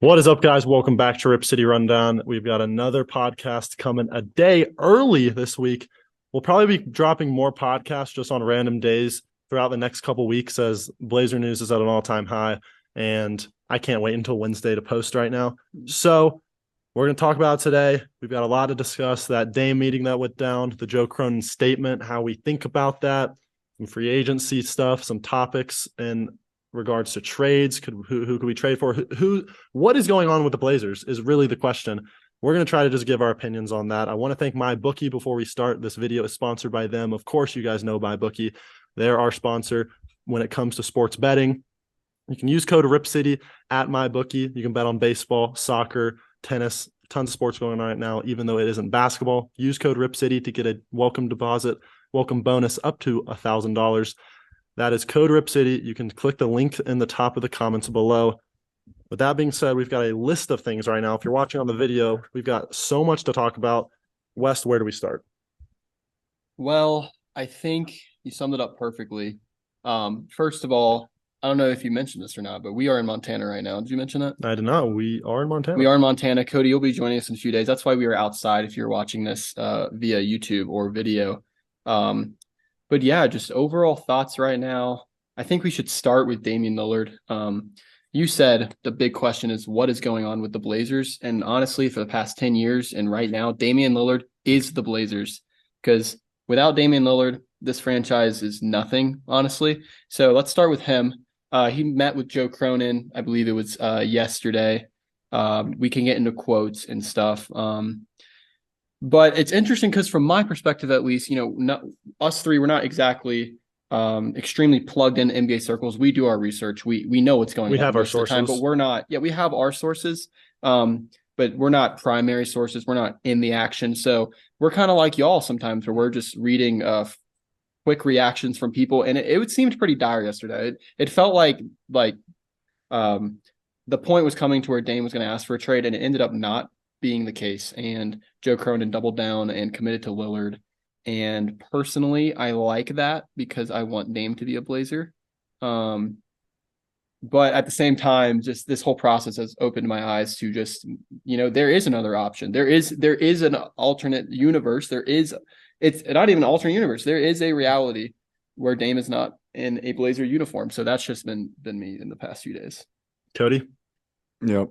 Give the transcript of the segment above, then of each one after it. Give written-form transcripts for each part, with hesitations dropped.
What is up, guys? Welcome back to Rip City Rundown. We've got another podcast coming a day early this week. We'll probably be dropping more podcasts just on random days throughout the next couple weeks as Blazer news is at an all-time high, and I can't wait until Wednesday to post right now. So we're going to talk about it today. We've got a lot to discuss. That Dame meeting that went down, the Joe Cronin statement, how we think about that, some free agency stuff, some topics, and regards to trades. Who could we trade for? What is going on with the Blazers is really the question. We're going to try to just give our opinions on that. I want to thank MyBookie before we start. This video is sponsored by them. Of course, you guys know MyBookie. They're our sponsor when it comes to sports betting. You can use code RIPCITY at MyBookie. You can bet on baseball, soccer, tennis, tons of sports going on right now, even though it isn't basketball. Use code RIPCITY to get a welcome bonus up to $1,000. That is code RIPCITY. You can click the link in the top of the comments below. With that being said, we've got a list of things right now. If you're watching on the video, we've got so much to talk about. West, where do we start? Well, I think you summed it up perfectly. First of all, I don't know if you mentioned this or not, but we are in Montana right now. Did you mention that? I did not. We are in Montana. We are in Montana. Cody, you'll be joining us in a few days. That's why we are outside if you're watching this via YouTube or video. But yeah, just overall thoughts right now. I think we should start with Damian Lillard. You said the big question is what is going on with the Blazers? And honestly, for the past 10 years and right now, Damian Lillard is the Blazers. Because without Damian Lillard, this franchise is nothing, honestly. So let's start with him. He met with Joe Cronin, I believe it was yesterday. We can get into quotes and stuff. But it's interesting because from my perspective, at least, us three, we're not exactly extremely plugged in NBA circles. We do our research. We know what's going on. We have our sources. But we're not. Yeah, we have our sources, but we're not primary sources. We're not in the action. So we're kind of like y'all sometimes where we're just reading quick reactions from people. And it seemed pretty dire yesterday. It felt like the point was coming to where Dame was going to ask for a trade, and it ended up not being the case, and Joe Cronin doubled down and committed to Lillard. And personally, I like that because I want Dame to be a Blazer. But at the same time, just this whole process has opened my eyes to just, there is another option. There is an alternate universe. It's not even an alternate universe. There is a reality where Dame is not in a Blazer uniform. So that's just been me in the past few days. Cody? Yep.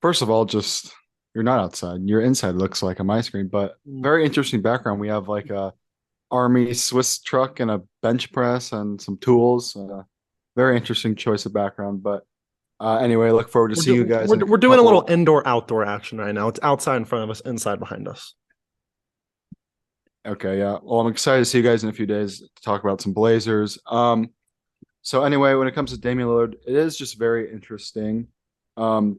First of all, just you're not outside. You're inside, looks like on my screen, but very interesting background. We have like a Army Swiss truck and a bench press and some tools. Very interesting choice of background. But anyway, look forward to seeing you guys. We're doing a little indoor-outdoor action right now. It's outside in front of us, inside behind us. Okay, yeah. Well, I'm excited to see you guys in a few days to talk about some Blazers. So anyway, when it comes to Damian Lillard, it is just very interesting.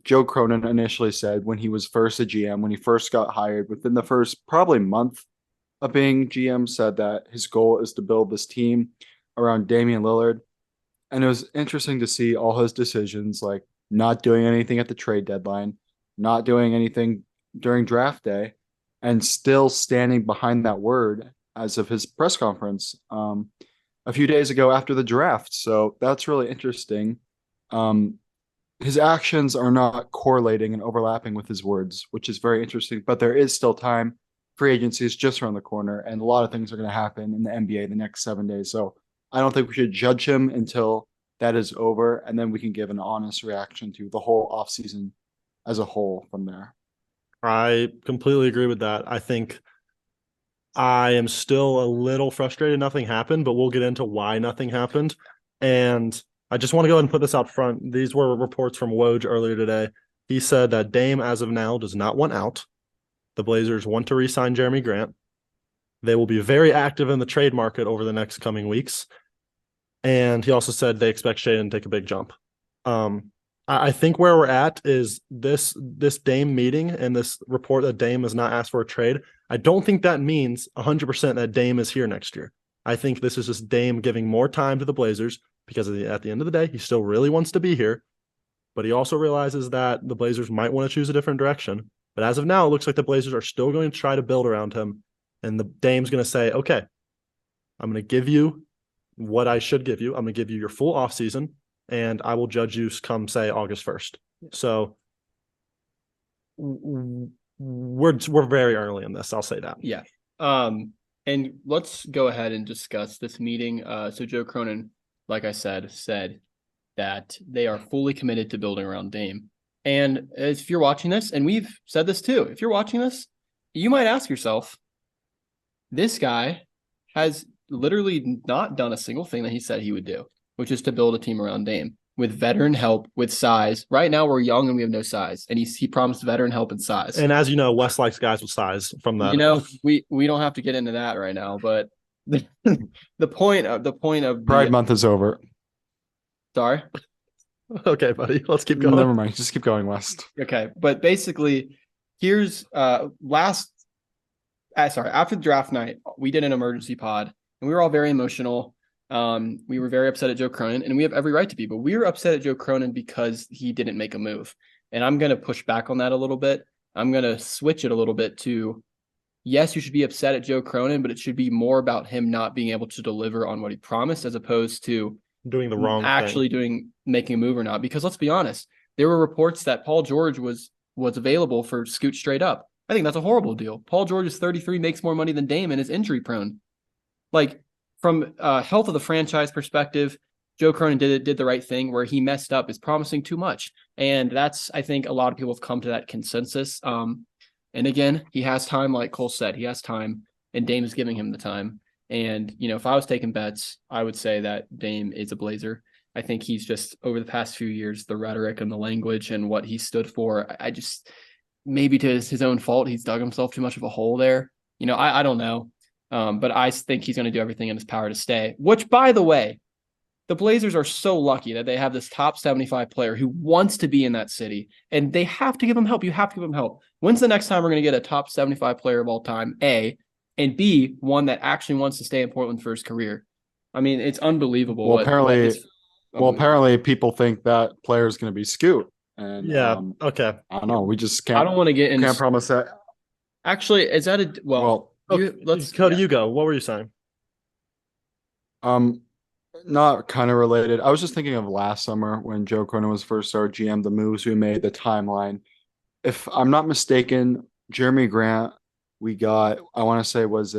Joe Cronin initially said when he was first a GM, when he first got hired, within the first probably month of being GM, said that his goal is to build this team around Damian Lillard. And it was interesting to see all his decisions, like not doing anything at the trade deadline, not doing anything during draft day, and still standing behind that word as of his press conference a few days ago after the draft. So that's really interesting. His actions are not correlating and overlapping with his words, which is very interesting. But there is still time. Free agency is just around the corner, and a lot of things are going to happen in the NBA the next 7 days. So I don't think we should judge him until that is over, and then we can give an honest reaction to the whole offseason as a whole from there. I completely agree with that. I think I am still a little frustrated nothing happened, but we'll get into why nothing happened. And I just want to go ahead and put this out front. These were reports from Woj earlier today. He said that Dame, as of now, does not want out. The Blazers want to re-sign Jeremy Grant. They will be very active in the trade market over the next coming weeks. And he also said they expect Shaedon to take a big jump. I think where we're at is this Dame meeting and this report that Dame has not asked for a trade. I don't think that means 100% that Dame is here next year. I think this is just Dame giving more time to the Blazers because at the end of the day, he still really wants to be here. But he also realizes that the Blazers might want to choose a different direction. But as of now, it looks like the Blazers are still going to try to build around him. And the Dame's going to say, okay, I'm going to give you what I should give you. I'm going to give you your full offseason. and I will judge you come say August 1st. So we're very early in this. I'll say that. Yeah. And let's go ahead and discuss this meeting. So Joe Cronin, like I said that they are fully committed to building around Dame. And if you're watching this, and we've said this too, if you're watching this, you might ask yourself, this guy has literally not done a single thing that he said he would do, which is to build a team around Dame with veteran help, with size. Right now we're young and we have no size, and he promised veteran help and size. And as you know, Wes likes guys with size from that. You know, we don't have to get into that right now, but the point of Pride Month is over. Sorry. Okay, buddy. Let's keep going. Never mind. Just keep going, West. Okay, but basically, here's after the draft night, we did an emergency pod, and we were all very emotional. We were very upset at Joe Cronin, and we have every right to be, but we were upset at Joe Cronin because he didn't make a move. And I'm going to push back on that a little bit. I'm going to switch it a little bit to, yes, you should be upset at Joe Cronin, but it should be more about him not being able to deliver on what he promised, as opposed to doing the wrong thing. Making a move or not. Because let's be honest, there were reports that Paul George was available for scoot straight up. I think that's a horrible deal. Paul George is 33, makes more money than Dame, and is injury prone. Like, from health of the franchise perspective, Joe Cronin did the right thing. Where he messed up is promising too much. And that's, I think, a lot of people have come to that consensus. And again, he has time, like Cole said, he has time, and Dame is giving him the time. And, you know, if I was taking bets, I would say that Dame is a Blazer. I think he's just, over the past few years, the rhetoric and the language and what he stood for, I just, maybe to his own fault, he's dug himself too much of a hole there. You know, I don't know. But I think he's going to do everything in his power to stay, which, by the way, the Blazers are so lucky that they have this top 75 player who wants to be in that city, and they have to give him help. You have to give him help. When's the next time we're going to get a top 75 player of all time, A, and B, one that actually wants to stay in Portland for his career? I mean, it's unbelievable. Well, apparently people think that player is going to be Scoot. And yeah, okay. I don't know. We just can't. I don't want to get into. Can't promise that. Actually, is that a well? Cody, you go. What were you saying? Not kind of related. I was just thinking of last summer when Joe Cronin was first our GM, the moves we made, the timeline. If I'm not mistaken, Jeremy Grant, we got, I want to say, it was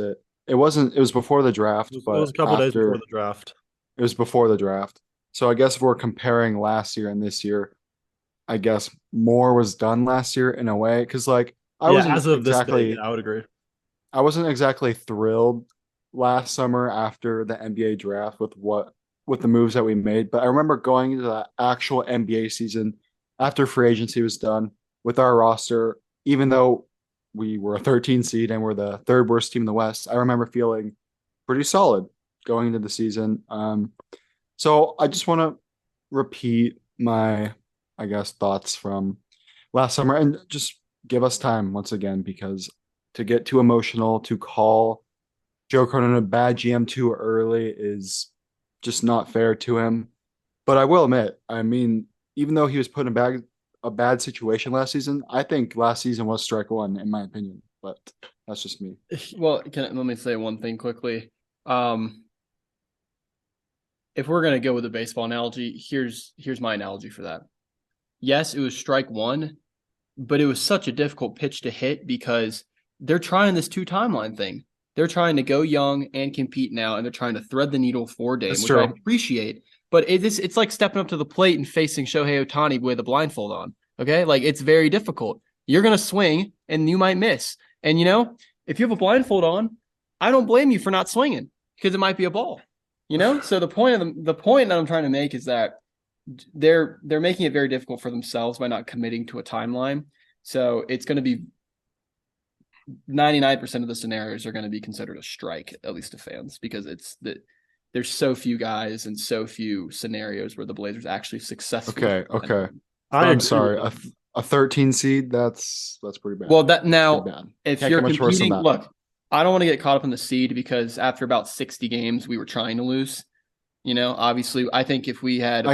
before the draft, but it was a couple days before the draft. It was before the draft. So I guess if we're comparing last year and this year, I guess more was done last year in a way. Because, like, I would agree. I wasn't exactly thrilled last summer after the NBA draft with the moves that we made. But I remember going into the actual NBA season after free agency was done with our roster, even though we were a 13 seed and we're the third worst team in the West, I remember feeling pretty solid going into the season. So I just want to repeat my, I guess, thoughts from last summer and just give us time once again, because to get too emotional, to call Joe Cronin a bad GM too early is just not fair to him. But I will admit, I mean, even though he was put in a bad situation last season, I think last season was strike one, in my opinion. But that's just me. Well, let me say one thing quickly. If we're going to go with a baseball analogy, here's my analogy for that. Yes, it was strike one, but it was such a difficult pitch to hit because they're trying this 2 timeline thing. They're trying to go young and compete now, and they're trying to thread the needle for Dame, which I appreciate. But it's like stepping up to the plate and facing Shohei Ohtani with a blindfold on. Okay, like, it's very difficult. You're gonna swing, and you might miss. And you know, if you have a blindfold on, I don't blame you for not swinging because it might be a ball. You know, so the point that I'm trying to make is that they're making it very difficult for themselves by not committing to a timeline. So it's going to be 99% of the scenarios are going to be considered a strike, at least to fans, because there's so few guys and so few scenarios where the Blazers actually successfully. Okay. I'm sorry. A 13 seed, that's pretty bad. Well, if you're competing, look, I don't want to get caught up in the seed because after about 60 games, we were trying to lose. You know, obviously, I think if we had,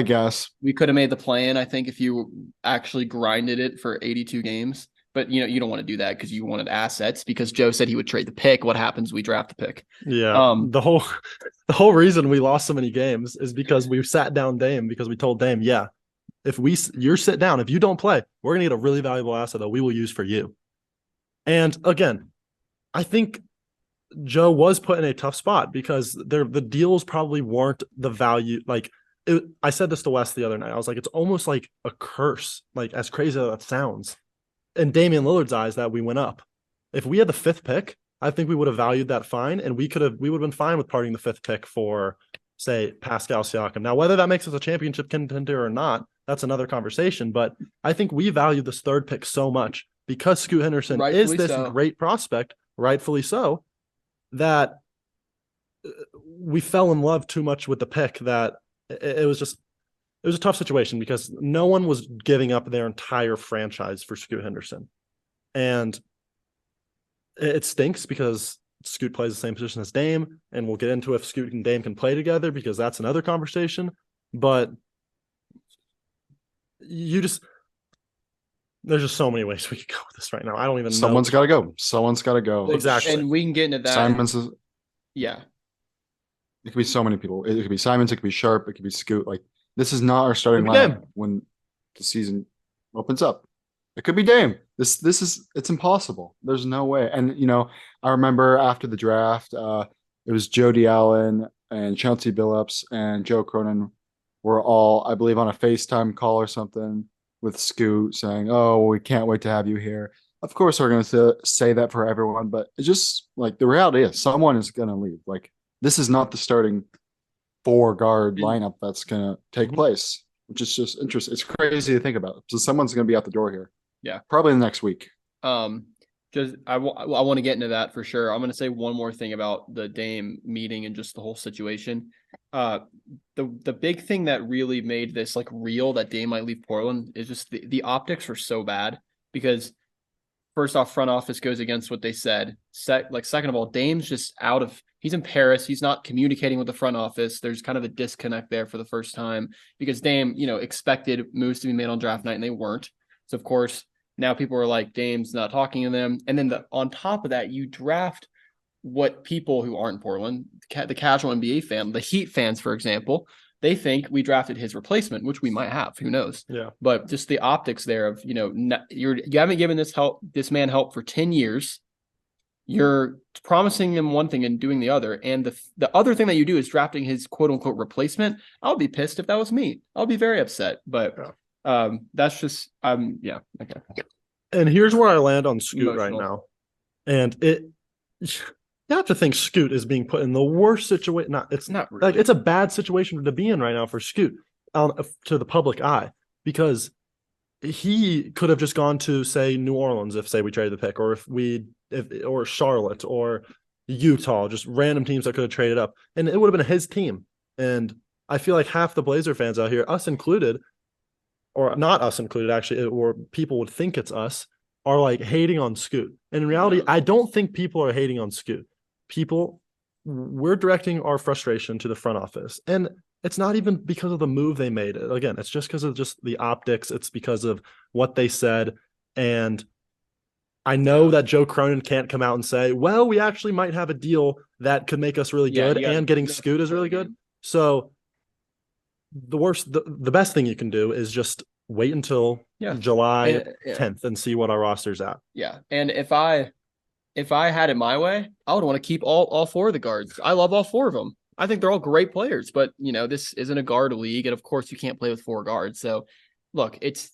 we could have made the play-in. I think if you actually grinded it for 82 games. But you don't want to do that because you wanted assets. Because Joe said he would trade the pick. What happens? We draft the pick. Yeah. The whole reason we lost so many games is because we sat down Dame because we told Dame, yeah, if you're sit down, if you don't play, we're gonna get a really valuable asset that we will use for you. And again, I think Joe was put in a tough spot because the deals probably weren't the value. Like I said this to Wes the other night. I was like, it's almost like a curse. Like as crazy as that sounds. In Damian Lillard's eyes, that we went up. If we had the 5th pick, I think we would have valued that fine, and we would have been fine with parting the 5th pick for, say, Pascal Siakam. Now, whether that makes us a championship contender or not, that's another conversation. But I think we value this 3rd pick so much because Scoot Henderson is this great prospect, rightfully so, that we fell in love too much with the pick that it was a tough situation because no one was giving up their entire franchise for Scoot Henderson. And it stinks because Scoot plays the same position as Dame, and we'll get into if Scoot and Dame can play together because that's another conversation. But there's just so many ways we could go with this right now. I don't even know. Someone's got to go. Someone's got to go. Exactly. And we can get into that. Simons is, yeah. It could be so many people. It could be Simons. It could be Sharp. It could be Scoot. Like, this is not our starting lineup when the season opens up. It could be Dame. It's impossible. There's no way. And I remember after the draft, it was Jody Allen and Chauncey Billups and Joe Cronin were all, I believe, on a FaceTime call or something with Scoot saying, "Oh, we can't wait to have you here." Of course, we're going to say that for everyone, but it's just like the reality is someone is going to leave. Like, this is not the starting 4-guard lineup that's going to take place, which is just interesting. It's crazy to think about. So someone's going to be out the door here. Yeah. Probably the next week. Just I want to get into that for sure. I'm going to say one more thing about the Dame meeting and just the whole situation. The big thing that really made this like real that Dame might leave Portland is just the optics were so bad because first off, front office goes against what they said. Second of all, Dame's just he's in Paris. He's not communicating with the front office. There's kind of a disconnect there for the first time because Dame, expected moves to be made on draft night and they weren't. So of course, now people are like, Dame's not talking to them. And then on top of that, you draft what people who aren't in Portland, the casual NBA fan, the Heat fans, for example, they think we drafted his replacement, which we might have. Who knows? Yeah. But just the optics there of, you haven't given this man help for 10 years. You're promising him one thing and doing the other. And the other thing that you do is drafting his quote unquote replacement. I'll be pissed if that was me. I'll be very upset. But that's just yeah. Okay. And here's where I land on Scoot right now. And you have to think Scoot is being put in the worst situation. It's not really. Like it's a bad situation to be in right now for Scoot to the public eye because he could have just gone to say New Orleans if say we traded the pick, or or Charlotte or Utah, just random teams that could have traded up, and it would have been his team. And I feel like half the Blazer fans out here, us included, or not us included, actually, or people would think it's us, are like hating on Scoot. And in reality, I don't think people are hating on Scoot. We're directing our frustration to the front office. And it's not even because of the move they made. Again, it's just because of just the optics. It's because of what they said. And I know that Joe Cronin can't come out and say, well, we actually might have a deal that could make us really good, and getting Scoot is really good. So the best thing you can do is just wait until July 10th and see what our roster's at. Yeah. And if I had it my way, I would want to keep all 4 of the guards. I love all 4 of them. I think they're all great players, but this isn't a guard league. And of course you can't play with 4 guards. So look, it's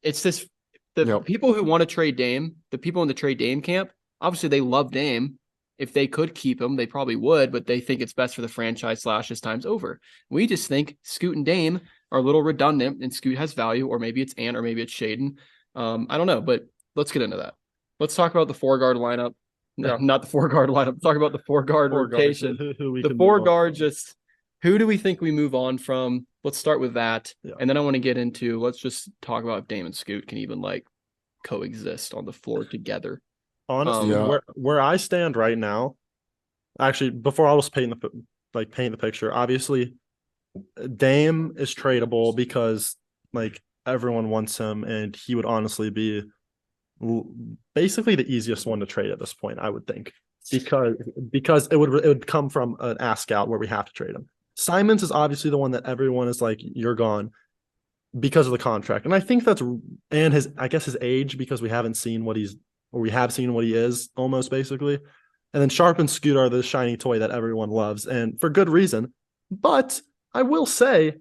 this, people who want to trade Dame, the people in the trade Dame camp, obviously they love Dame. If they could keep him, they probably would, but they think it's best for the franchise / his time's over. We just think Scoot and Dame are a little redundant and Scoot has value, or maybe it's Ant or maybe it's Shaden. I don't know, but let's get into that. Let's talk about the 4-guard lineup. No, not the 4-guard lineup. Talk about the 4-guard rotation. The 4 guard, just who do we think we move on from? Let's start with that. Yeah. And then I want to get into, let's just talk about if Dame and Scoot can even like coexist on the floor together. Honestly, where I stand right now, actually, before I'll just paint the picture, obviously, Dame is tradable because like everyone wants him, and he would honestly be basically the easiest one to trade at this point, I would think, because it would come from an ask out where we have to trade him. Simons is obviously the one that everyone is like, you're gone because of the contract. And I think that's, and his age, because we have seen what he is almost basically. And then Sharp and Scoot are the shiny toy that everyone loves, and for good reason. But I will say,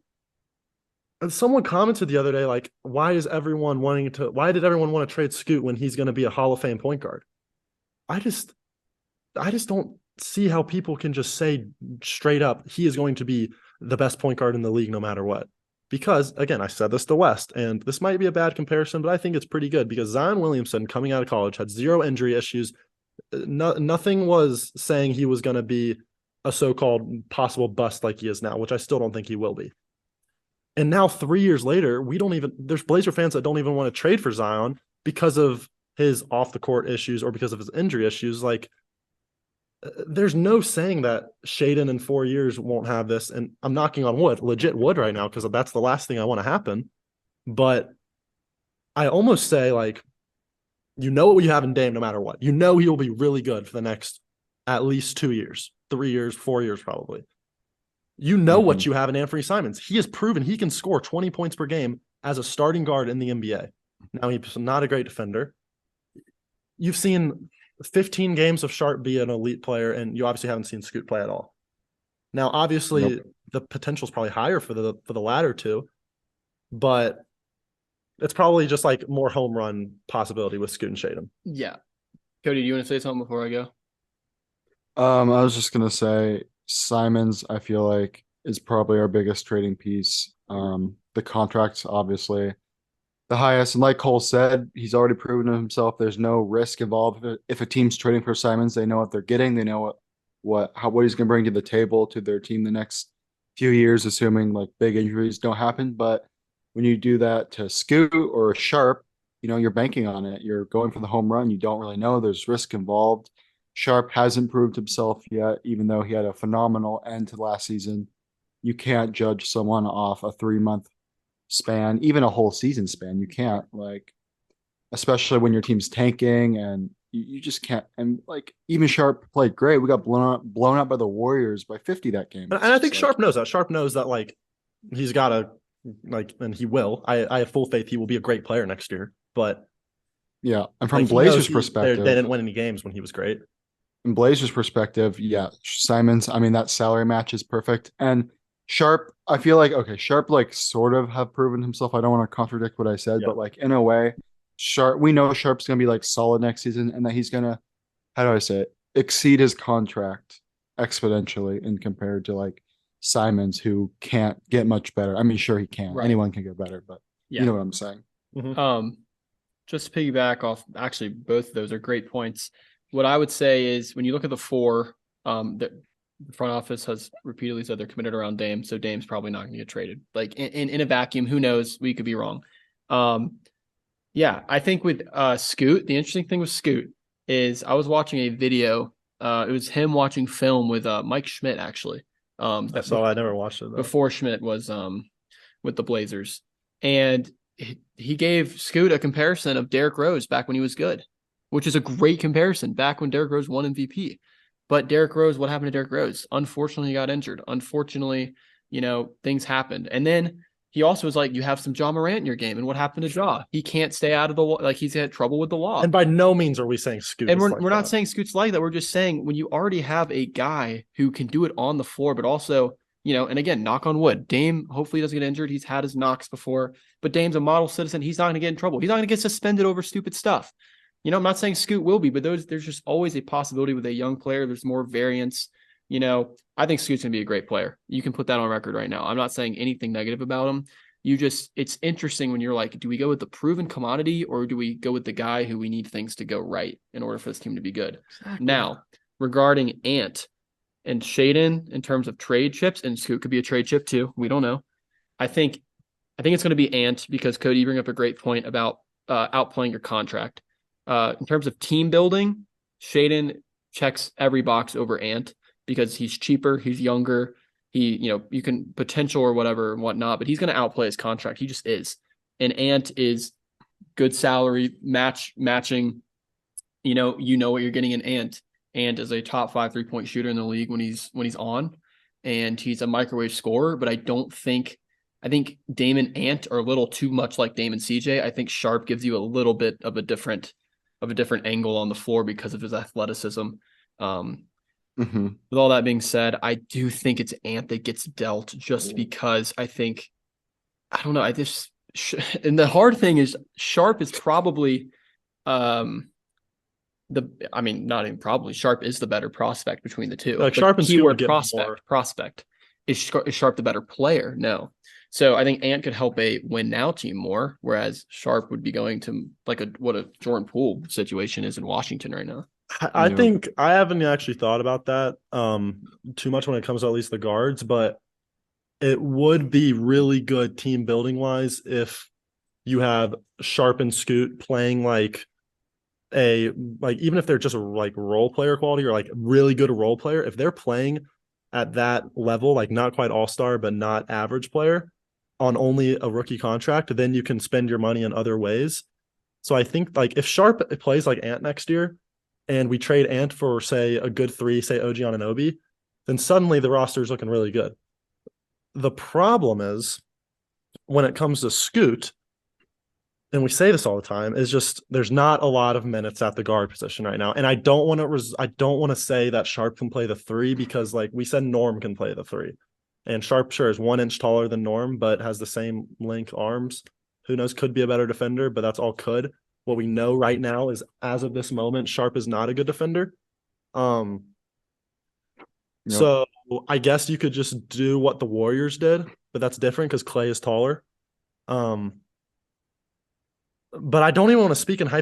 someone commented the other day, like, why did everyone want to trade Scoot when he's going to be a Hall of Fame point guard? I just don't see how people can just say straight up, he is going to be the best point guard in the league no matter what. Because, again, I said this to West, and this might be a bad comparison, but I think it's pretty good because Zion Williamson, coming out of college, had 0 injury issues. Nothing was saying he was going to be a so-called possible bust like he is now, which I still don't think he will be. And now 3 years later, there's Blazer fans that don't even want to trade for Zion because of his off the court issues or because of his injury issues. Like, there's no saying that Shaedon in 4 years won't have this. And I'm knocking on wood, legit wood right now, because that's the last thing I want to happen. But I almost say, like, what you have in Dame no matter what. He will be really good for the next at least 2 years, 3 years, 4 years probably. What you have in Anthony Simons. He has proven he can score 20 points per game as a starting guard in the NBA. Now, he's not a great defender. You've seen 15 games of Sharp be an elite player, and you obviously haven't seen Scoot play at all. Now, obviously, the potential is probably higher for the latter two, but it's probably just like more home run possibility with Scoot and Shaedon. Yeah. Cody, do you want to say something before I go? I was just gonna say Simons, I feel like, is probably our biggest trading piece. The contract's obviously the highest, and like Cole said, he's already proven to himself. There's no risk involved. If a team's trading for Simons, they know what they're getting. They know what he's gonna bring to the table to their team the next few years, assuming like big injuries don't happen. But when you do that to Scoot or Sharp, you're banking on it. You're going for the home run. You don't really know. There's risk involved. Sharp hasn't proved himself yet, even though he had a phenomenal end to last season. You can't judge someone off a 3-month span, even a whole season span. You can't, like, especially when your team's tanking, and you just can't. And like, even Sharp played great. We got blown out by the Warriors by 50 that game. And I think Sharp knows that. Sharp knows that, like, he's got to, like, and he will. I have full faith he will be a great player next year. But yeah, and from Blazers' perspective, they didn't win any games when he was great. In Blazers' perspective, yeah, Simons, I mean, that salary match is perfect. And Sharp, I feel like, okay, Sharp, like, sort of have proven himself. I don't want to contradict what I said, but, like, in a way, we know Sharp's going to be, like, solid next season, and that he's going to, how do I say it, exceed his contract exponentially in compared to, like, Simons, who can't get much better. I mean, sure, he can. Right. Anyone can get better, but you know what I'm saying. Mm-hmm. Just to piggyback off, actually, both of those are great points. What I would say is, when you look at the 4, the front office has repeatedly said they're committed around Dame, so Dame's probably not going to get traded. Like, in a vacuum, who knows? We could be wrong. Yeah, I think with Scoot, the interesting thing with Scoot is I was watching a video. It was him watching film with Mike Schmidt, actually. I never watched it, though. Before Schmidt was with the Blazers. And he gave Scoot a comparison of Derrick Rose back when he was good, which is a great comparison, back when Derrick Rose won MVP. But Derrick Rose, what happened to Derrick Rose? Unfortunately, he got injured. Unfortunately, things happened. And then he also was like, you have some Ja Morant in your game. And what happened to Ja? He can't stay out of the – like, he's had trouble with the law. And by no means are we saying Scoot. And we're not saying Scoot's like that. We're just saying, when you already have a guy who can do it on the floor, but also – and again, knock on wood, Dame hopefully doesn't get injured. He's had his knocks before, but Dame's a model citizen. He's not going to get in trouble. He's not going to get suspended over stupid stuff. I'm not saying Scoot will be, but there's just always a possibility with a young player. There's more variance. I think Scoot's going to be a great player. You can put that on record right now. I'm not saying anything negative about him. It's interesting when you're like, do we go with the proven commodity, or do we go with the guy who we need things to go right in order for this team to be good? Exactly. Now, regarding Ant and Shaedon in terms of trade chips, and Scoot could be a trade chip too. We don't know. I think it's going to be Ant, because Cody, you bring up a great point about outplaying your contract. In terms of team building, Shaedon checks every box over Ant because he's cheaper, he's younger, you can potential or whatever and whatnot, but he's going to outplay his contract. He just is. And Ant is good salary matching. You know what you're getting in Ant. Ant is a top 5 3-point shooter in the league when he's on, and he's a microwave scorer. But I think Dame and Ant are a little too much like Dame and CJ. I think Sharp gives you a little bit of a different angle on the floor because of his athleticism. With all that being said, I do think it's Ant that gets dealt just because I don't know. And the hard thing is Sharp is probably not even probably, Sharp is the better prospect between the two. Like Sharp and keyword prospect. Is Sharp the better player? No. So I think Ant could help a win now team more, whereas Sharp would be going to what a Jordan Poole situation is in Washington right now. I think I haven't actually thought about that too much when it comes to at least the guards, but it would be really good team building wise if you have Sharp and Scoot playing even if they're just like role player quality or like really good role player, if they're playing at that level, like not quite all-star, but not average player on only a rookie contract, then you can spend your money in other ways. So I think like if Sharp plays like Ant next year and we trade Ant for say a good 3, say OG Anunoby, then suddenly the roster is looking really good. The problem is when it comes to Scoot, and we say this all the time, is just there's not a lot of minutes at the guard position right now. And I don't want to say that Sharp can play the 3 because like we said Norm can play the 3. And Sharp sure is 1 inch taller than Norm, but has the same length arms. Who knows, could be a better defender, but that's all could. What we know right now is as of this moment, Sharp is not a good defender. So I guess you could just do what the Warriors did, but that's different because Clay is taller. But I don't even want to speak in I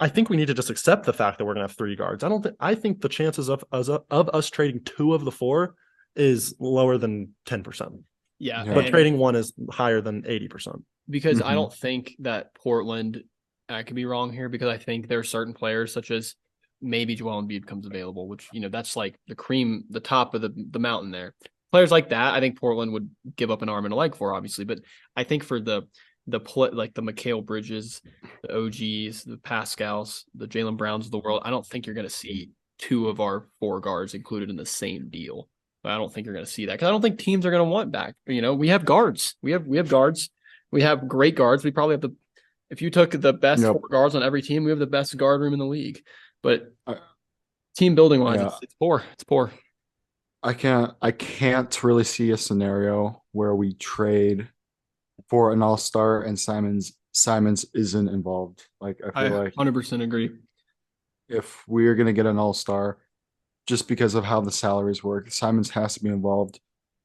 think we need to just accept the fact that we're gonna have 3 guards. I think the chances of us trading 2 of the 4 is lower than 10%. Yeah. But trading 1 is higher than 80%. Because I don't think that Portland, I could be wrong here, because I think there are certain players such as maybe Joel Embiid becomes available, which, that's like the top of the mountain there. Players like that, I think Portland would give up an arm and a leg for, obviously. But I think for the Mikal Bridges, the OGs, the Pascals, the Jaylen Browns of the world, I don't think you're going to see 2 of our 4 guards included in the same deal. But I don't think you're going to see that because I don't think teams are going to want back. We have guards. We have guards. We have great guards. We probably have if you took the best 4 guards on every team, we have the best guard room in the league. But team building wise, it's poor. It's poor. I can't really see a scenario where we trade for an all-star and Simons isn't involved. Like I feel like 100% agree. If we're gonna get an all-star, just because of how the salaries work, Simons has to be involved.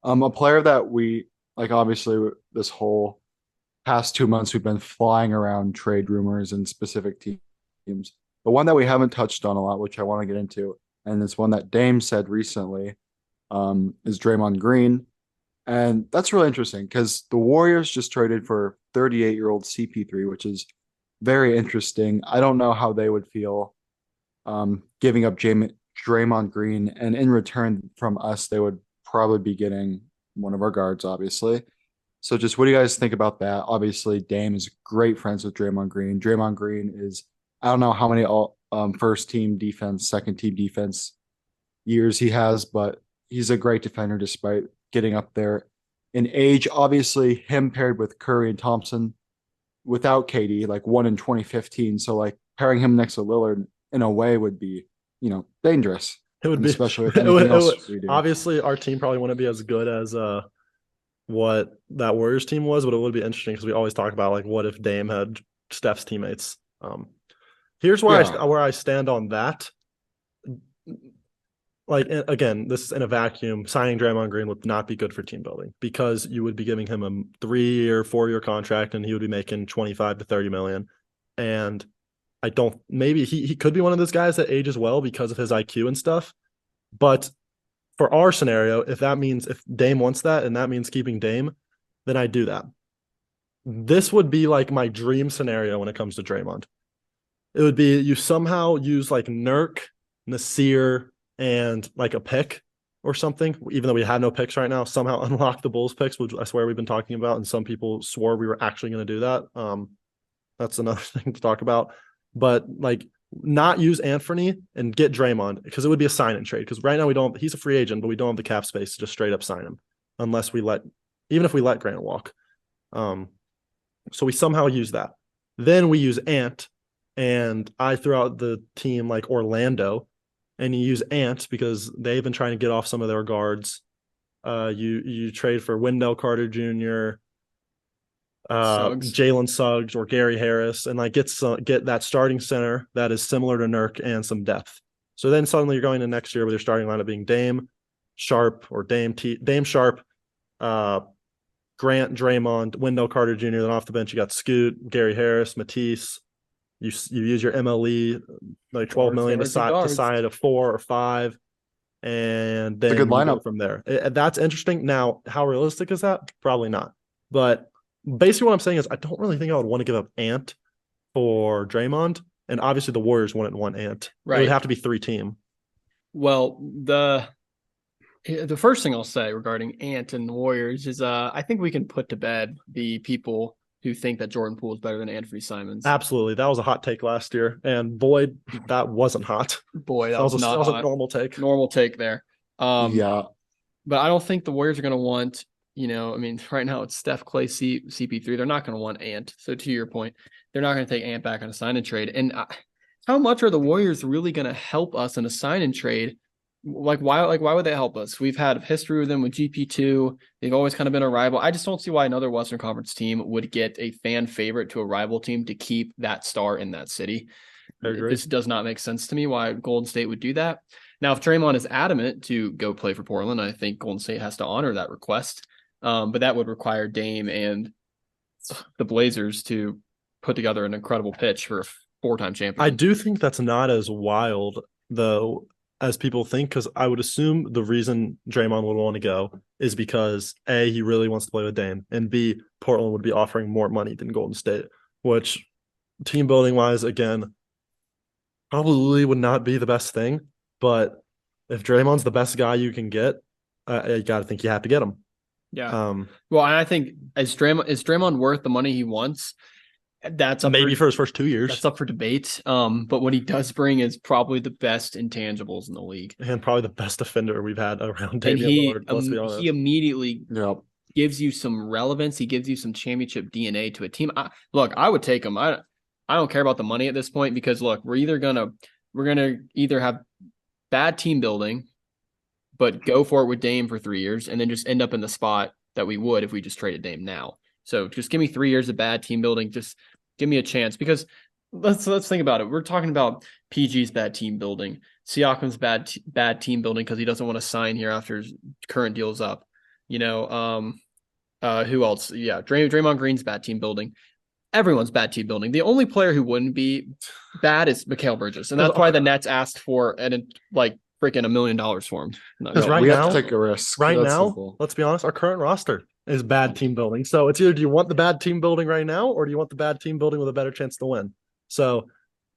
A player that we like, obviously, this whole past 2 months we've been flying around trade rumors and specific teams. The one that we haven't touched on a lot, which I want to get into, and it's one that Dame said recently, is Draymond Green. And that's really interesting because the Warriors just traded for 38-year-old CP3, which is very interesting. I don't know how they would feel giving up Draymond Green, and in return from us, they would probably be getting one of our guards, obviously. So just what do you guys think about that? Obviously, Dame is great friends with Draymond Green. Draymond Green is, I don't know how many first team defense, second team defense years he has, but he's a great defender despite getting up there in age. Obviously, him paired with Curry and Thompson without KD, like won in 2015. So like pairing him next to Lillard in a way would be, dangerous. It would be, especially with anything else we do. Obviously, our team probably wouldn't be as good as what that Warriors team was, but it would be interesting because we always talk about like what if Dame had Steph's teammates. Here's where I stand on that. Like, again, this is in a vacuum. Signing Draymond Green would not be good for team building because you would be giving him a 3-year, 4-year contract and he would be making 25 to 30 million. And maybe he could be one of those guys that ages well because of his IQ and stuff. But for our scenario, if Dame wants that and that means keeping Dame, then I do that. This would be like my dream scenario when it comes to Draymond. It would be you somehow use like Nurk, Nasir, and like a pick or something, even though we have no picks right now, somehow unlock the Bulls picks, which I swear we've been talking about, and some people swore we were actually going to do that. That's another thing to talk about. But like, not use Anthony and get Draymond because it would be a sign and trade. Because right now we don't. He's a free agent, but we don't have the cap space to just straight up sign him unless even if we let Grant walk. So we somehow use that. Then we use Ant, and I threw out the team like Orlando, and you use Ant because they've been trying to get off some of their guards. You trade for Wendell Carter Jr., Jalen Suggs or Gary Harris, and like get that starting center that is similar to Nurk and some depth. So then suddenly you're going to next year with your starting lineup being Dame, Sharp or Dame Sharp, Grant, Draymond, Wendell Carter Jr. Then off the bench you got Scoot, Gary Harris, Matisse. You use your MLE like 12 million to decide a 4 or 5, and then it's a good lineup from there. That's interesting. Now, how realistic is that? Probably not. But basically, what I'm saying is I don't really think I would want to give up Ant for Draymond, and obviously the Warriors wouldn't want Ant. Right. It would have to be 3-team. Well, the first thing I'll say regarding Ant and the Warriors is I think we can put to bed the people who think that Jordan Poole is better than Anthony Simons. Absolutely. That was a hot take last year. And boy, that wasn't hot. Boy, that was not hot. A normal take. Normal take there. Yeah. But I don't think the Warriors are going to want, right now it's Steph, Clay, CP3. They're not going to want Ant. So to your point, they're not going to take Ant back on a sign and trade. And how much are the Warriors really going to help us in a sign and trade? Why would they help us? We've had history with them with GP2. They've always kind of been a rival. I just don't see why another Western Conference team would get a fan favorite to a rival team to keep that star in that city. This does not make sense to me why Golden State would do that. Now, if Draymond is adamant to go play for Portland, I think Golden State has to honor that request. But that would require Dame and the Blazers to put together an incredible pitch for a 4-time champion. I do think that's not as wild, though, as people think, because I would assume the reason Draymond would want to go is because A, he really wants to play with Dame, and B, Portland would be offering more money than Golden State, which team building wise, again, probably would not be the best thing. But if Draymond's the best guy you can get, you got to think you have to get him. Yeah. Well, I think is Draymond worth the money he wants? That's maybe for his first 2 years. That's up for debate. But what he does bring is probably the best intangibles in the league, and probably the best defender we've had around Damian Lillard. Let's be honest. He immediately gives you some relevance. He gives you some championship DNA to a team. I would take him. I don't care about the money at this point because look, we're gonna either have bad team building, but go for it with Dame for 3 years, and then just end up in the spot that we would if we just traded Dame now. So just give me 3 years of bad team building. Just give me a chance because let's think about it. We're talking about PG's bad team building, Siakam's bad team building because he doesn't want to sign here after his current deal's up. Who else? Yeah, Draymond Green's bad team building. Everyone's bad team building. The only player who wouldn't be bad is Mikal Bridges, and that's why the Nets asked for freaking $1 million for him. Because we have to take a risk. Right now, simple. Let's be honest, our current roster is bad team building. So it's either do you want the bad team building right now, or do you want the bad team building with a better chance to win? So,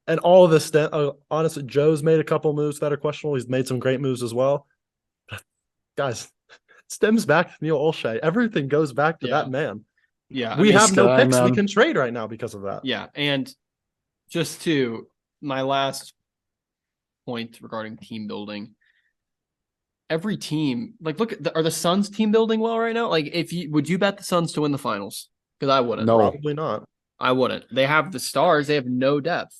and all of this, honestly, Joe's made a couple moves that are questionable. He's made some great moves as well. But guys, it stems back to Neil Olshey. Everything goes back to that man. Yeah. We have no picks we can trade right now because of that. Yeah. And just to my last point regarding team building, every team, are the Suns team building well right now? Would you bet the Suns to win the finals? Because I wouldn't. No, probably not. I wouldn't. They have the stars. They have no depth.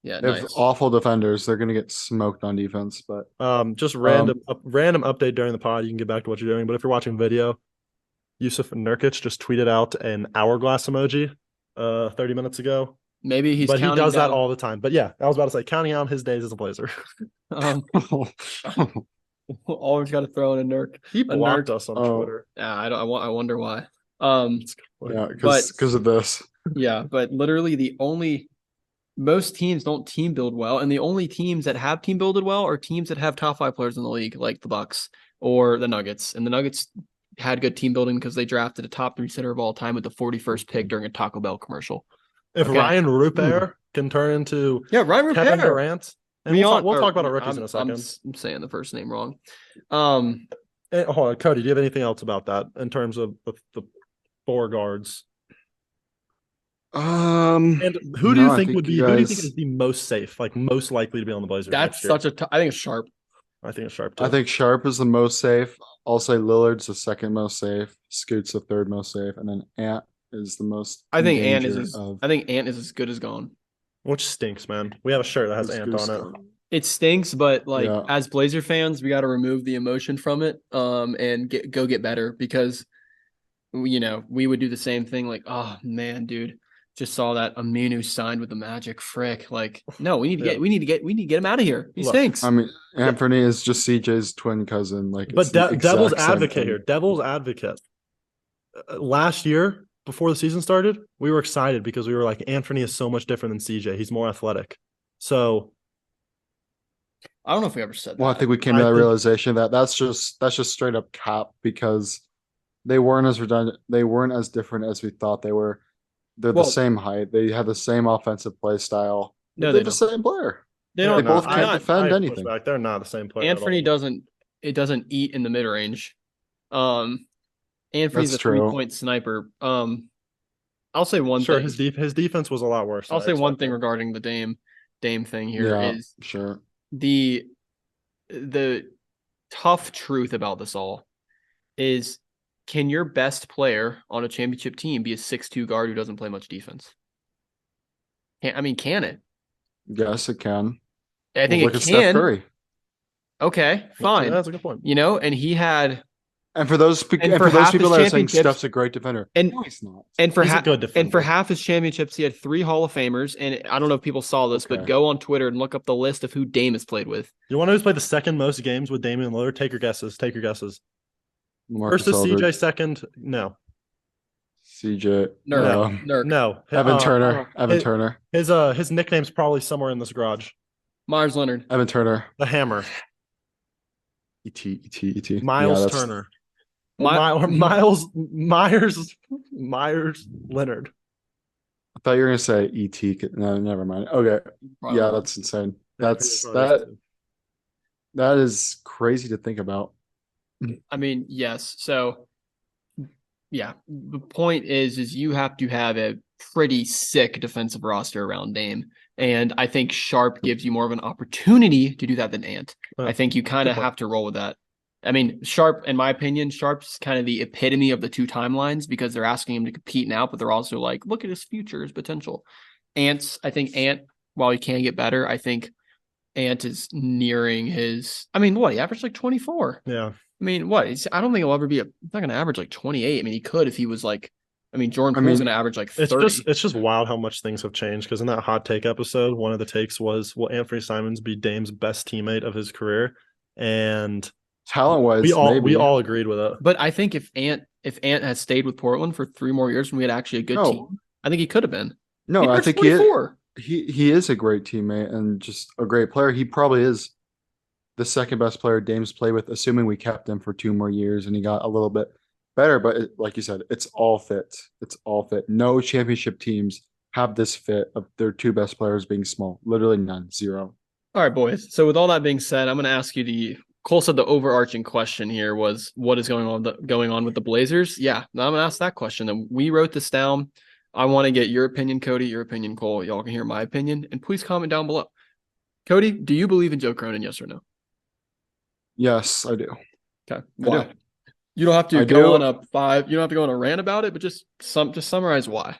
Yeah, they have awful defenders. They're going to get smoked on defense. But just random update during the pod. You can get back to what you're doing. But if you're watching video, Yusuf Nurkic just tweeted out an hourglass emoji 30 minutes ago. Maybe he does that all the time. But yeah, I was about to say counting out his days as a Blazer. Always got to throw in a Nurk. He blocked us on Twitter. Yeah, I wonder why. Yeah, because of this. Yeah, but literally most teams don't team build well, and the only teams that have team builded well are teams that have top 5 players in the league, like the Bucks or the Nuggets. And the Nuggets had good team building because they drafted a top 3 center of all time with the 41st pick during a Taco Bell commercial. If Ryan Rupert can turn into Ryan Kevin Rupert. Durant, and we'll talk about our rookies in a second. I'm saying the first name wrong. Hold on, Cody, do you have anything else about that in terms of the 4 guards? And who do no, you I think think would be? you Who do you think guys. is the most safe, like most likely to be on the Blazers That's next year? I think it's Sharp. I think it's Sharp I too. think Sharp is the most safe. I'll say Lillard's the second most safe. Scoot's the third most safe, and then Ant is the most I in think Ant danger is of. as good as gone. Which stinks, man. We have a shirt that has Who's Ant on it. gone. It stinks, but like Yeah. as Blazer fans, we got to remove the emotion from it, and go get better because we would do the same thing. Like, oh man, dude, just saw that Aminu signed with the Magic. Frick, like, no, we need to Yeah. get him out of here. He Look, stinks. I mean, Anthony is just CJ's twin cousin. Like, But it's the exact devil's same advocate thing. here. Devil's advocate. Last year, before the season started, we were excited because we were like, Anthony is so much different than CJ. He's more athletic. So I don't know if we ever said that. Well, I think we came to that realization that that's just straight up cap because they weren't as redundant. They weren't as different as we thought they were. They're the same height. They have the same offensive play style. No, they're they the don't. same player. They They don't. both they're can't not. defend I anything. push back. They're not the same player. Anthony at all. doesn't eat in the mid range. Anthony's That's a true. 3-point sniper. I'll say one Sure, thing. his defense was a lot worse. I'll than I say one thing expected. regarding the Dame thing here is Yeah, sure. the tough truth about this all is, can your best player on a championship team be a 6'2" guard who doesn't play much defense? Can it? Yes, it can. I think Look it at Steph can. Curry. Okay, fine. That's a good point. And he had And for those for people half that his are saying championships- Steph's a great defender, and no, he's not. and for He's a good defender. and for half his championships, he had 3 Hall of Famers. And I don't know if people saw this, but Okay. go on Twitter and look up the list of who Dame has played with. You want to who's played the second most games with Damian Lillard? Take your guesses. Take your guesses. Marcus First is CJ. Aldridge, Second, no, CJ, Nurk. no. Evan Turner, Evan his- Turner, His nickname's probably somewhere in this garage. Myers Leonard. Evan Turner, The Hammer. ET. Miles Yeah, that's- Turner. My- Or Myers Leonard. I thought you were gonna say ET. No, never mind. Okay, Probably yeah, not. that's insane. Yeah, That's probably is too. that is crazy to think about. Yes. So, yeah, the point is you have to have a pretty sick defensive roster around Dame. And I think Sharp gives you more of an opportunity to do that than Ant. Yeah, I think you kind good of point. have to roll with that. I mean, Sharp, in my opinion, Sharp's kind of the epitome of the 2 timelines because they're asking him to compete now, but they're also like, look at his future, his potential. I think Ant, while he can get better, I think Ant is nearing his. I mean, what? He averaged like 24. Yeah. I mean, what? I don't think he'll ever be he's not going to average like 28. I mean, he could if he was like, Jordan Poole's going to average like 30. It's just wild how much things have changed. Because in that hot take episode, one of the takes was, will Anthony Simons be Dame's best teammate of his career? And Talent-wise, we maybe. all agreed with it. But I think if Ant had stayed with Portland for 3 more years and we had actually a good team, I think he could have been. No, He I averaged think 24. he is a great teammate and just a great player. He probably is the second best player Dame's played with, assuming we kept him for 2 more years and he got a little bit better. But like you said, it's all fit. It's all fit. No championship teams have this fit of their 2 best players being small. Literally none. 0. All right, boys. So with all that being said, I'm going to ask you Cole said the overarching question here was what is going on with the Blazers? Yeah, now I'm going to ask that question. And we wrote this down. I want to get your opinion, Cody, your opinion, Cole. Y'all can hear my opinion. And please comment down below. Cody, do you believe in Joe Cronin, yes or no? Yes, I do. Okay. I Why? do. You don't have to I go do. on a 5. You don't have to go on a rant about it, but just summarize why.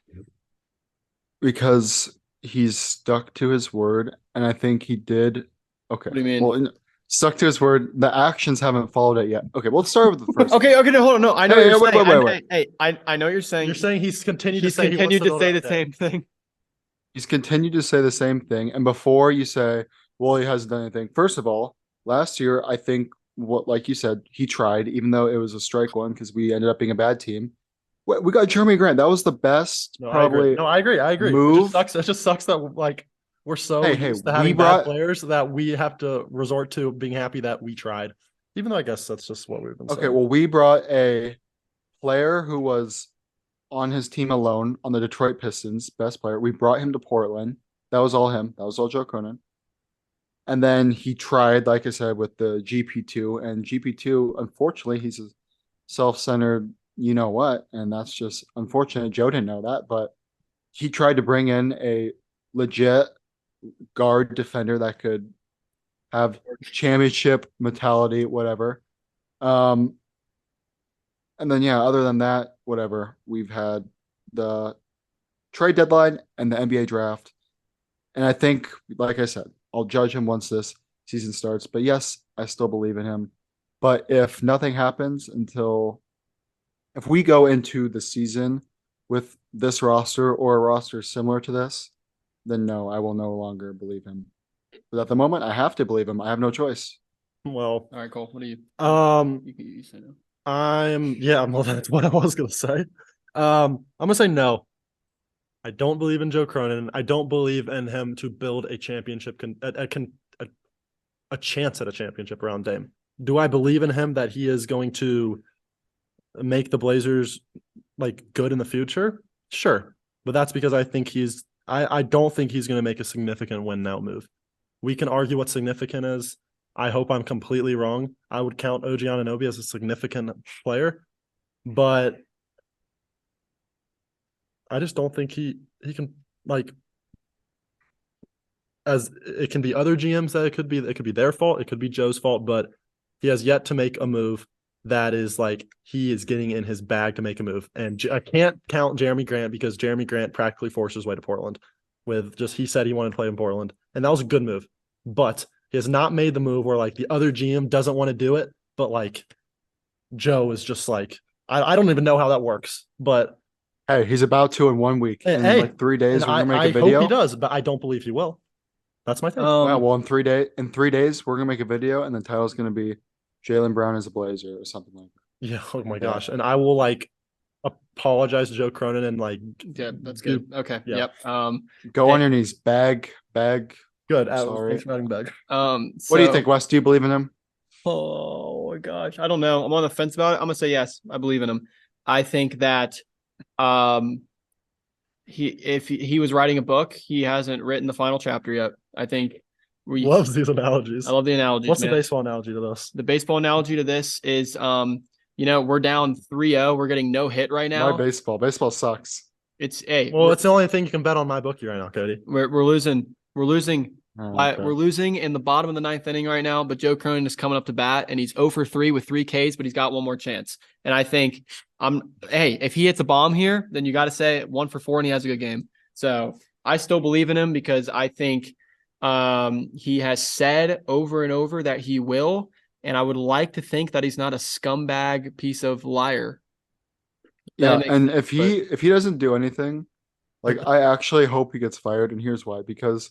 Because he's stuck to his word, and I think he did. Okay. What do you mean? Well, stuck to his word. The actions haven't followed it yet. Okay, well, let's start with the first. Okay, no, hold on. No, I know Hey, what you're saying. wait. Hey, I know what you're saying. You're saying he's continued He's to say continued he to wants say build the up same thing. He's continued to say the same thing. And before you say, well, he hasn't done anything. First of all, last year, I think like you said, he tried, even though it was a strike one because we ended up being a bad team. We got Jeremy Grant. That was the best, probably. I agree. Move. It just sucks that like we're so used to having bad players that we have to resort to being happy that we tried. Even though I guess that's just what we've been saying. Okay, well, we brought a player who was on his team alone on the Detroit Pistons, best player. We brought him to Portland. That was all him. That was all Joe Cronin. And then he tried, like I said, with the GP2. And GP2, unfortunately, he's a self-centered, you know what? And that's just unfortunate. Joe didn't know that, but he tried to bring in a legit guard defender that could have championship mentality, whatever. And then other than that, whatever. We've had the trade deadline and the NBA draft. And I think, like I said, I'll judge him once this season starts. But yes, I still believe in him. But if nothing happens if we go into the season with this roster or a roster similar to this, then no, I will no longer believe him. But at the moment, I have to believe him. I have no choice. Well, All right, Cole. What do you? You say no. Well, that's what I was gonna say. I'm gonna say no. I don't believe in Joe Cronin. I don't believe in him to build a championship, a chance at a championship around Dame. Do I believe in him that he is going to make the Blazers like good in the future? Sure, but that's because I think I don't think he's going to make a significant win now move. We can argue what significant is. I hope I'm completely wrong. I would count OG Anunoby as a significant player, but I just don't think he can, like, as it can be other GMs that it could be their fault, it could be Joe's fault, but he has yet to make a move that is like he is getting in his bag to make a move. And I can't count Jeremy Grant because Jeremy Grant practically forced his way to Portland he said he wanted to play in Portland, and that was a good move. But he has not made the move where like the other GM doesn't want to do it, but like Joe is just like, I don't even know how that works, but hey, he's about to in 1 week. In like 3 days, we're gonna make a video. I hope he does, but I don't believe he will. That's my thing. Well, in 3 days, we're gonna make a video, and the title's gonna be Jaylen Brown is a Blazer or something like that. Yeah. Oh my gosh. And I will like apologize to Joe Cronin and like. Yeah, that's good. Okay. Yeah. Yep. Go on your knees. Bag. Good. Sorry. Thanks for adding bag. What do you think, Wes? Do you believe in him? Oh my gosh. I don't know. I'm on the fence about it. I'm gonna say yes. I believe in him. I think that if he was writing a book, he hasn't written the final chapter yet. I think loves these analogies. I love the analogies. What's the baseball analogy to this? The baseball analogy to this is we're down 3-0. We're getting no hit right now. My baseball. Baseball sucks. It's the only thing you can bet on my bookie right now, Cody. We're losing. We're losing. Okay. We're losing in the bottom of the ninth inning right now, but Joe Cronin is coming up to bat, and he's 0 for 3 with 3 Ks, but he's got one more chance. And I think, if he hits a bomb here, then you got to say 1 for 4, and he has a good game. So I still believe in him because I think he has said over and over that he will, and I would like to think that he's not a scumbag piece of liar. Yeah, and if he doesn't do anything, like I actually hope he gets fired, and here's why: because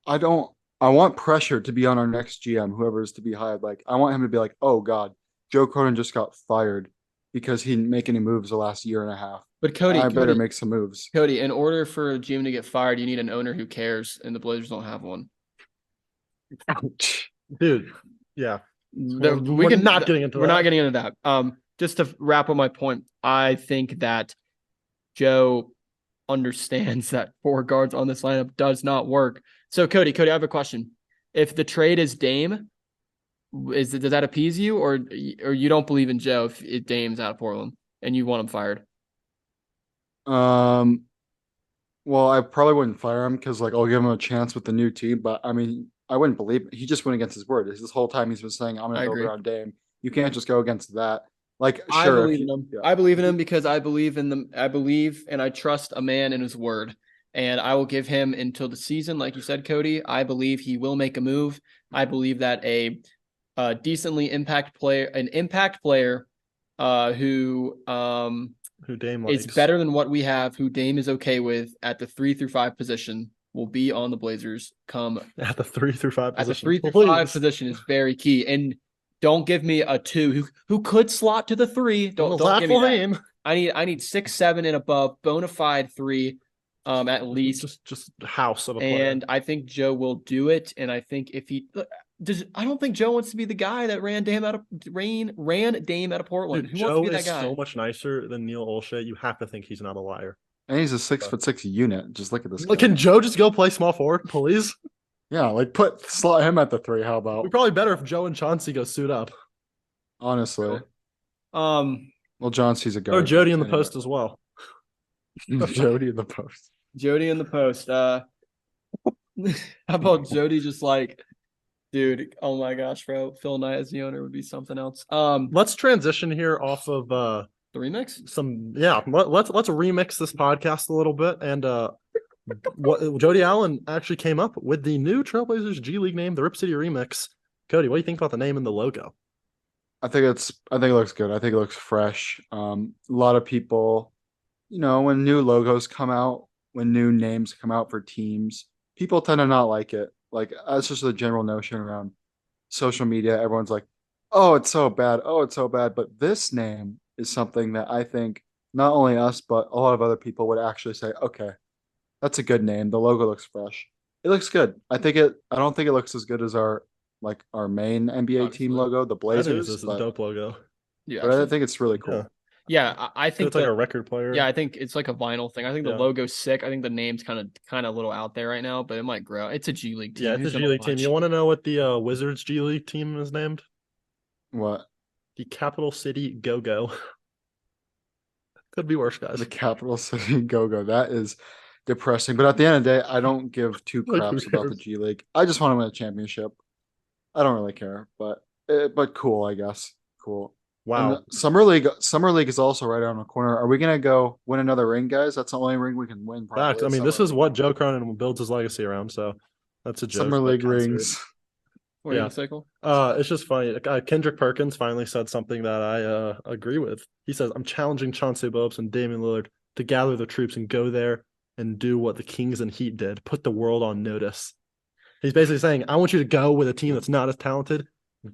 I want pressure to be on our next GM, whoever is to be hired. Like, I want him to be like, oh God, Joe Cronin just got fired because he didn't make any moves the last year and a half. But Cody, I better make some moves. Cody, in order for a GM to get fired, you need an owner who cares, and the Blazers don't have one. Dude, yeah. We're not getting into that. Just to wrap up my point, I think that Joe understands that 4 guards on this lineup does not work. So Cody, I have a question. If the trade is Dame, does that appease you, or you don't believe in Joe if Dame's out of Portland and you want him fired? Well, I probably wouldn't fire him because like I'll give him a chance with the new team, but I mean I wouldn't believe it. He just went against his word. This whole time he's been saying I'm gonna go around Dame. You can't just go against that. Like, sure, I believe in him. Yeah. I believe in him because I believe in them. I believe and I trust a man in his word. And I will give him until the season, like you said, Cody. I believe he will make a move. I believe that a decently impact player who Dame is better than what we have, who Dame is okay with at the 3 through 5 position, will be on the Blazers come at the 3 through 5 position. At the 3 through 5 position is very key. And don't give me a 2 who could slot to the 3. Don't give me that. I need 6, 7 and above, bona fide 3. At least just house of a player. And I think Joe will do it. And I think if he does, I don't think Joe wants to be the guy that ran Dame out of Portland. Dude, Who wants to be that guy? Joe is so much nicer than Neil Olshey. You have to think he's not a liar. And he's a 6'6" unit. Just look at this. Can Joe just go play small forward, please? Yeah, like slot him at the 3. How about? We're probably better if Joe and Chauncey go suit up. Honestly. Well, Chauncey's a guard. Or Jody in the post as well. Jody in the post. Jody in the post. How about Jody just like, dude, oh my gosh, bro. Phil Knight as the owner would be something else. Let's transition here off of the remix. Let's remix this podcast a little bit. And what Jody Allen actually came up with the new Trailblazers G League name, the Rip City Remix. Cody, what do you think about the name and the logo? I think it looks good. I think it looks fresh. A lot of people, when new logos come out, when new names come out for teams, people tend to not like it. Like, that's just the general notion around social media. Everyone's like, oh, it's so bad. Oh, it's so bad. But this name is something that I think not only us, but a lot of other people would actually say, okay, that's a good name. The logo looks fresh. It looks good. I don't think it looks as good as our main NBA team logo, the I think Blazers. this is a dope logo. Yeah, but I think it's really cool. Yeah, I think it's like a record player. Yeah, I think it's like a vinyl thing. I think the logo's sick. I think the name's kind of a little out there right now, but it might grow. It's a G League team. Yeah, it's a G League team. You want to know what the Wizards G League team is named? What? The Capital City Go-Go. Could be worse, guys. The Capital City Go-Go. That is depressing. But at the end of the day, I don't give two craps about the G League. I just want to win a championship. I don't really care, but cool, I guess. Cool. Wow. And Summer League is also right around the corner. Are we gonna go win another ring, guys? That's the only ring we can win. Fact. I mean, this is what Joe Cronin builds his legacy around. So that's a joke. Summer League rings. What are you saying? It's just funny. Kendrick Perkins finally said something that I agree with. He says, "I'm challenging Chauncey Billups and Damian Lillard to gather the troops and go there and do what the Kings and Heat did, put the world on notice." He's basically saying, I want you to go with a team that's not as talented,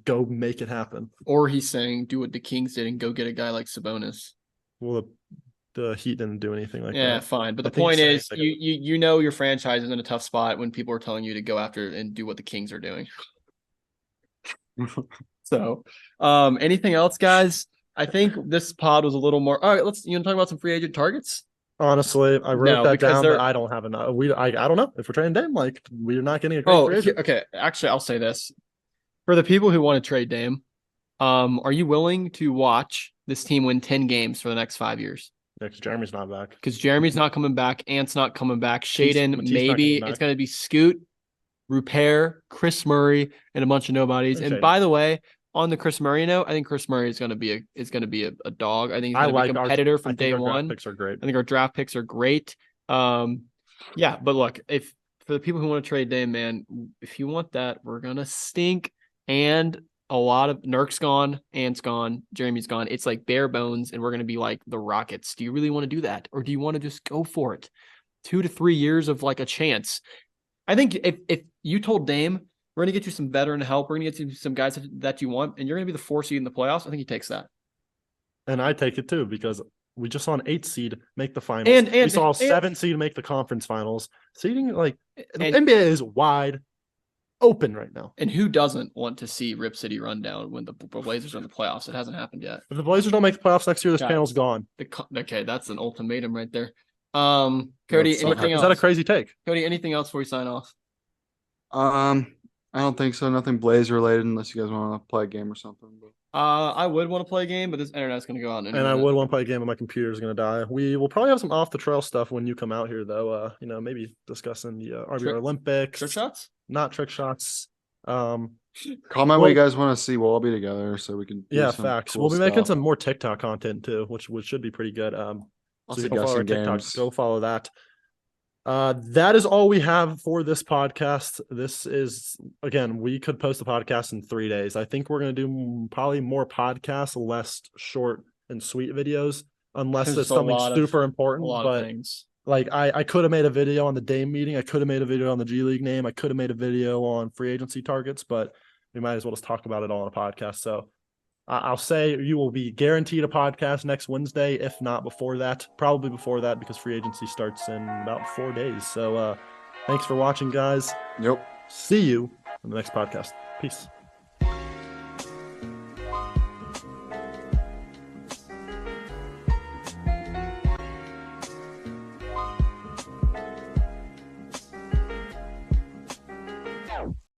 go make it happen. Or he's saying, do what the Kings did and go get a guy like Sabonis. Well, the Heat didn't do anything like that. Yeah, fine. But the point is, you know your franchise is in a tough spot when people are telling you to go after and do what the Kings are doing. So, anything else, guys? I think this pod was a little more. All right, you want to talk about some free agent targets? Honestly, I wrote that down, but I don't have enough. I don't know if we're trading Dame. Like, we're not getting a great free agent. Okay. Actually, I'll say this for the people who want to trade Dame. Are you willing to watch this team win 10 games for the next 5 years? Yeah, because Jeremy's not back. Because Jeremy's not coming back. Ant's not coming back. Shaden, maybe it's going to be Scoot, Rupert, Chris Murray, and a bunch of nobodies. And by the way, on the Chris Murray note, I think Chris Murray is going to be a dog. I think he's going to be a competitor from day one. Draft picks are great. I think our draft picks are great. Yeah, but look, if for the people who want to trade Dame, man, if you want that, we're gonna stink. And a lot of Nurk's gone, Ant's gone, Jeremy's gone. It's like bare bones, and we're gonna be like the Rockets. Do you really want to do that, or do you want to just go for it? 2 to 3 years of like a chance. I think if you told Dame, we're going to get you some veteran help, we're going to get you some guys that you want, and you're going to be the 4 seed in the playoffs, I think he takes that. And I take it too, because we just saw an 8 seed make the finals. And we saw a 7 seed make the conference finals. Seeding, the NBA is wide open right now. And who doesn't want to see Rip City run down when the Blazers are in the playoffs? It hasn't happened yet. If the Blazers don't make the playoffs next year, this panel's gone. Okay, that's an ultimatum right there. Cody, anything else? Is that a crazy take? Cody, anything else before we sign off? I don't think so. Nothing Blaze related, unless you guys want to play a game or something. But. I would want to play a game, but this internet's going to go out. And I would want to play a game, but my computer's going to die. We will probably have some off the trail stuff when you come out here, though. Maybe discussing the RBR Olympics. Trick shots? Not trick shots. Comment what you guys want to see. We'll all be together so we can. Yeah, facts. Cool we'll be making some more TikTok content too, which should be pretty good. So you can follow our TikTok. Go follow that. That is all we have for this podcast. This is, again, we could post the podcast in 3 days. I think we're going to do probably more podcasts, less short and sweet videos, unless it's something super important. But things. Like I could have made a video on the Dame meeting. I could have made a video on the G League name. I could have made a video on free agency targets, but we might as well just talk about it all on a podcast. So I'll say you will be guaranteed a podcast next Wednesday, if not before that. Probably before that, because free agency starts in about 4 days. So thanks for watching, guys. Yep. See you in the next podcast. Peace.